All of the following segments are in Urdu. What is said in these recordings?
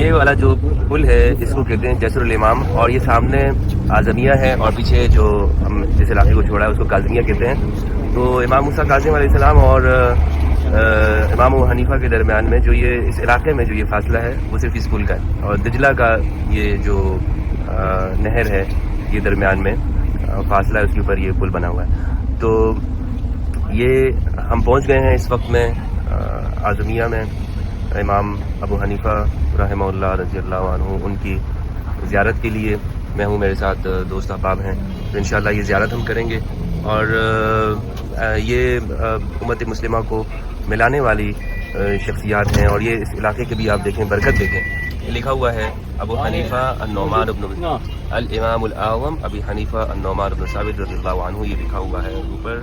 یہ والا جو پل ہے اس کو کہتے ہیں جسر الامام، اور یہ سامنے اعظمیہ ہے اور پیچھے جو ہم جس علاقے کو چھوڑا ہے اس کو کاظمیہ کہتے ہیں. تو امام موسیٰ کاظم علیہ السلام اور امام ابو حنیفہ کے درمیان میں جو یہ اس علاقے میں جو یہ فاصلہ ہے وہ صرف اس پل کا ہے، اور دجلہ کا یہ جو نہر ہے یہ درمیان میں فاصلہ ہے، اس کے اوپر یہ پل بنا ہوا ہے. تو یہ ہم پہنچ گئے ہیں اس وقت میں اعظمیہ میں امام ابو حنیفہ رحمہ اللہ رضی اللہ عنہ ان کی زیارت کے لیے. میں ہوں، میرے ساتھ دوست احباب ہیں، تو انشاءاللہ یہ زیارت ہم کریں گے. اور یہ امت مسلمہ کو ملانے والی شخصیات ہیں، اور یہ اس علاقے کے بھی آپ دیکھیں برکت دیکھیں. یہ لکھا ہوا ہے ابو حنیفہ النعمان بن الامام الاعظم ابی حنیفہ النعمان بن ثابت رضی اللہ عنہ، یہ لکھا ہوا ہے اوپر.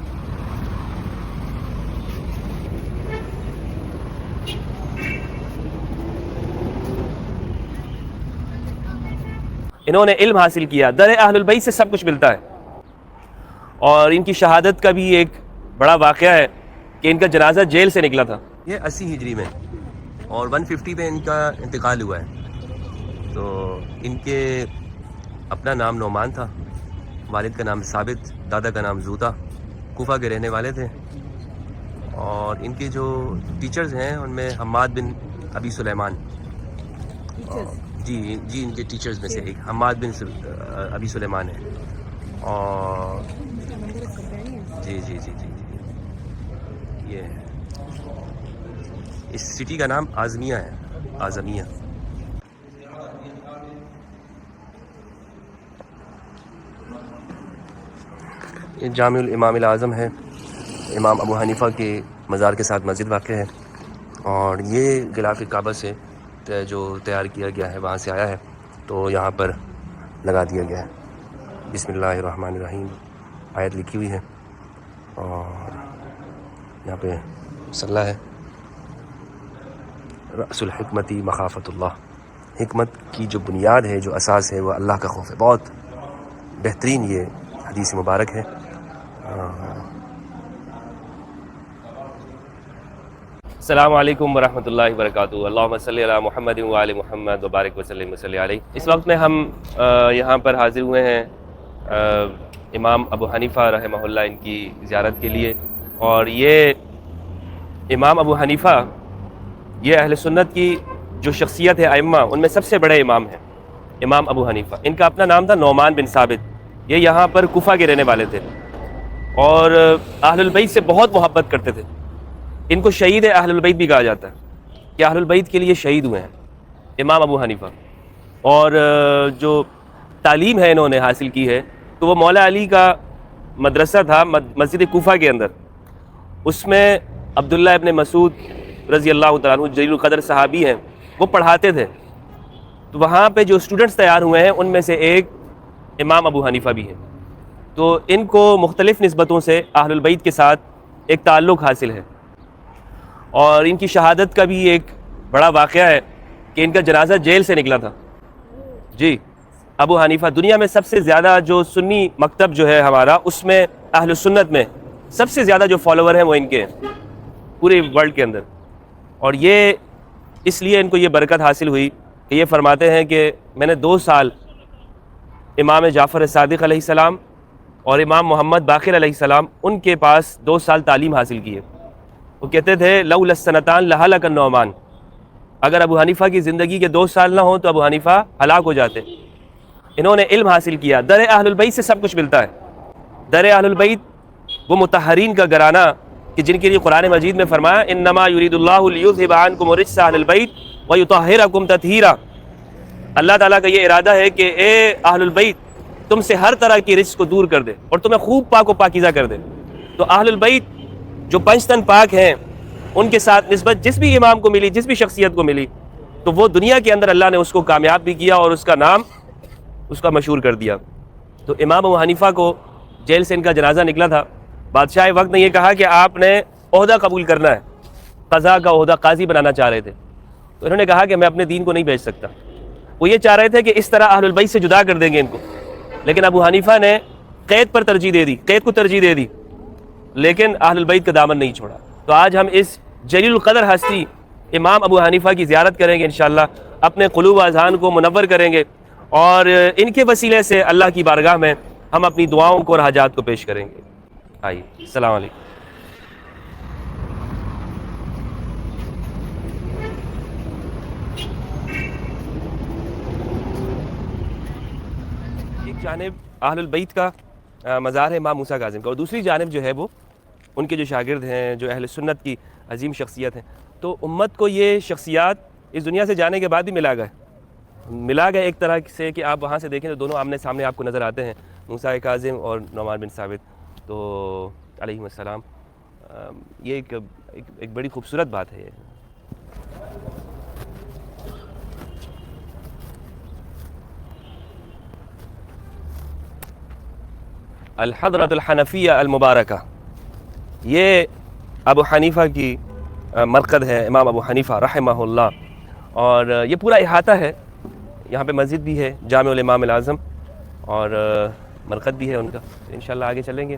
انہوں نے علم حاصل کیا، در اہل البیت سے سب کچھ ملتا ہے. اور ان کی شہادت کا بھی ایک بڑا واقعہ ہے کہ ان کا جنازہ جیل سے نکلا تھا. یہ 80 ہجری میں اور 150 پہ ان کا انتقال ہوا ہے. تو ان کے اپنا نام نعمان تھا، والد کا نام ثابت، دادا کا نام زوتا، کوفہ کے رہنے والے تھے. اور ان کے جو ٹیچرز ہیں ان میں حماد بن ابی سلیمان، جی ان کے ٹیچرز میں سے ایک حماد بن ابی سلیمان ہے. اور جی یہ اس سٹی کا نام اعظمیہ ہے، اعظمیہ. یہ جامع الامام الاعظم ہے، امام ابو حنیفہ کے مزار کے ساتھ مسجد واقع ہے. اور یہ غلاف کعبہ سے جو تیار کیا گیا ہے وہاں سے آیا ہے، تو یہاں پر لگا دیا گیا ہے. بسم اللہ الرحمن الرحیم آیت لکھی ہوئی ہے، اور یہاں پہ مسلح ہے. رأس الحکمت مخافت اللہ، حکمت کی جو بنیاد ہے، جو اساس ہے، وہ اللہ کا خوف ہے. بہت بہترین یہ حدیث مبارک ہے. السلام علیکم ورحمۃ اللہ وبرکاتہ. اللہم صلی علی محمد وآل محمد وبارک وسلم وصلی علیہ. اس وقت میں ہم یہاں پر حاضر ہوئے ہیں امام ابو حنیفہ رحمہ اللہ ان کی زیارت کے لیے. اور یہ امام ابو حنیفہ یہ اہل سنت کی جو شخصیت ہے ائمہ ان میں سب سے بڑے امام ہیں. امام ابو حنیفہ، ان کا اپنا نام تھا نعمان بن ثابت. یہ یہاں پر کوفہ کے رہنے والے تھے اور اہل البیت سے بہت محبت کرتے تھے. ان کو شہید اہل البیت بھی کہا جاتا ہے کہ اہل البیت کے لیے شہید ہوئے ہیں امام ابو حنیفہ. اور جو تعلیم ہے انہوں نے حاصل کی ہے تو وہ مولا علی کا مدرسہ تھا مسجد کوفہ کے اندر. اس میں عبداللہ ابن مسعود رضی اللہ تعالیٰ عنہ جلیل القدر صحابی ہیں، وہ پڑھاتے تھے. تو وہاں پہ جو اسٹوڈنٹس تیار ہوئے ہیں ان میں سے ایک امام ابو حنیفہ بھی ہیں. تو ان کو مختلف نسبتوں سے اہل البیت کے ساتھ ایک تعلق حاصل ہے. اور ان کی شہادت کا بھی ایک بڑا واقعہ ہے کہ ان کا جنازہ جیل سے نکلا تھا. جی ابو حنیفہ دنیا میں سب سے زیادہ جو سنی مکتب جو ہے ہمارا، اس میں اہل سنت میں سب سے زیادہ جو فالوور ہیں وہ ان کے ہیں پورے ورلڈ کے اندر. اور یہ اس لیے ان کو یہ برکت حاصل ہوئی کہ یہ فرماتے ہیں کہ میں نے 2 سال امام جعفر صادق علیہ السلام اور امام محمد باقر علیہ السلام ان کے پاس 2 سال تعلیم حاصل کی ہے. وہ کہتے تھے لولا السنتان لہلک النعمان، اگر ابو حنیفہ کی زندگی کے 2 سال نہ ہوں تو ابو حنیفہ ہلاک ہو جاتے. انہوں نے علم حاصل کیا. در اہل البیت سے سب کچھ ملتا ہے. در اہل البیت وہ مطہرین کا گھرانہ کہ جن کے لیے قرآن مجید میں فرمایا انما یرید اللہ لیذھب عنکم الرجس اہل البیت ویطہرکم تطہیرا. اللہ تعالیٰ کا یہ ارادہ ہے کہ اے اہل البیت تم سے ہر طرح کی رجس کو دور کر دے اور تمہیں خوب پاک و پاکیزہ کر دے. تو اہل البیت جو 5 تن پاک ہیں ان کے ساتھ نسبت جس بھی امام کو ملی، جس بھی شخصیت کو ملی، تو وہ دنیا کے اندر اللہ نے اس کو کامیاب بھی کیا اور اس کا نام اس کا مشہور کر دیا. تو امام ابو حنیفہ کو جیل سے ان کا جنازہ نکلا تھا. بادشاہ وقت نے یہ کہا کہ آپ نے عہدہ قبول کرنا ہے، قضاء کا عہدہ، قاضی بنانا چاہ رہے تھے. تو انہوں نے کہا کہ میں اپنے دین کو نہیں بیچ سکتا. وہ یہ چاہ رہے تھے کہ اس طرح اہل البیت سے جدا کر دیں گے ان کو، لیکن ابو حنیفہ نے قید پر ترجیح دے دی، قید کو ترجیح دے دی، لیکن اہل البیت کا دامن نہیں چھوڑا. تو آج ہم اس جلیل القدر ہستی امام ابو حنیفہ کی زیارت کریں گے انشاءاللہ. اپنے قلوب و اذہان کو منور کریں گے، اور ان کے وسیلے سے اللہ کی بارگاہ میں ہم اپنی دعاؤں کو اور حاجات کو پیش کریں گے۔ آئیے، السلام علیکم۔ ایک جانب اہل البیت کا مزار ہے امام موسیٰ کاظم کا، اور دوسری جانب جو ہے وہ ان کے جو شاگرد ہیں، جو اہل سنت کی عظیم شخصیت ہیں۔ تو امت کو یہ شخصیات اس دنیا سے جانے کے بعد بھی ملا گیا ایک طرح سے کہ آپ وہاں سے دیکھیں تو دونوں آمنے سامنے آپ کو نظر آتے ہیں، موسیٰ کاظم اور نعمان بن ثابت تو علیہ السلام۔ یہ ایک بڑی خوبصورت بات ہے۔ الحضرۃ الحنفیہ المبارکہ، یہ ابو حنیفہ کی مرقد ہے، امام ابو حنیفہ رحمہ اللہ، اور یہ پورا احاطہ ہے۔ یہاں پہ مسجد بھی ہے، جامع الامام الاعظم، اور مرقد بھی ہے ان کا۔ انشاءاللہ آگے چلیں گے۔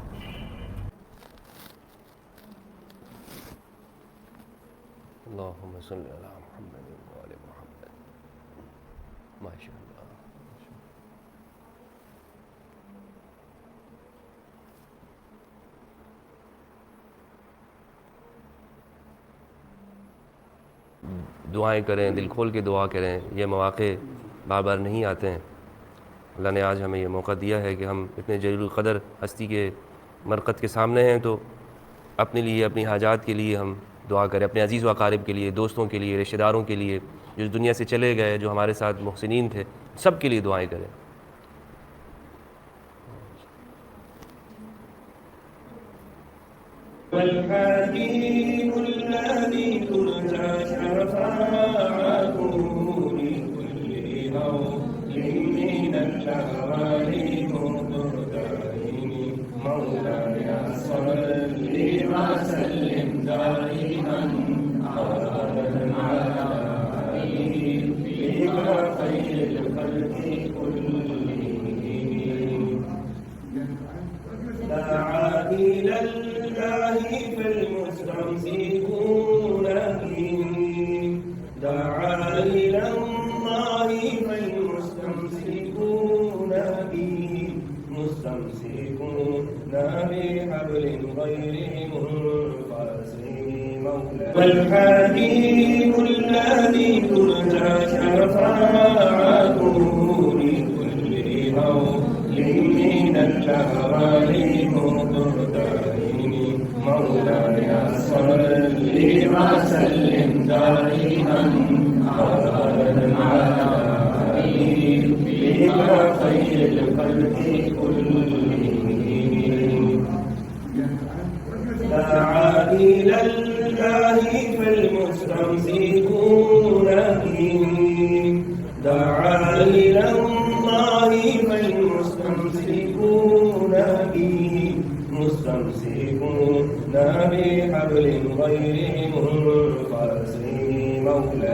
اللہم صلی علی محمد و آل محمد، ماشاءاللہ۔ دعائیں کریں، دل کھول کے دعا کریں، یہ مواقع بار بار نہیں آتے ہیں۔ اللہ نے آج ہمیں یہ موقع دیا ہے کہ ہم اتنے جلیل القدر ہستی کے مرقد کے سامنے ہیں، تو اپنے لیے، اپنی حاجات کے لیے ہم دعا کریں، اپنے عزیز و اقارب کے لیے، دوستوں کے لیے، رشتہ داروں کے لیے، جو اس دنیا سے چلے گئے، جو ہمارے ساتھ محسنین تھے، سب کے لیے دعائیں کریں۔ والحبيب الذي ترجى شفاعته لكل هول من الأهوال مقتدرين، مولاي صل وسلم دائما أبدا على حبيبك خير الخلق كلهم. دعا إلى الله فالمستمسكون به، دعا إلى الله فالمستمسكون به، مستمسكون بحبل غير منقسم مولاي. والحبيب الذي ترجى شفاعته لكل هول من الأهوال مقتدرين، مولاي صل وسلم دائما أبدا على حبيبك خير الخلق كلهم. دعا إلى الله فالمستمسكون به، دعا إلى الله فالمستمسكون به، مستمسكون بحبل غير منقسم مولاي.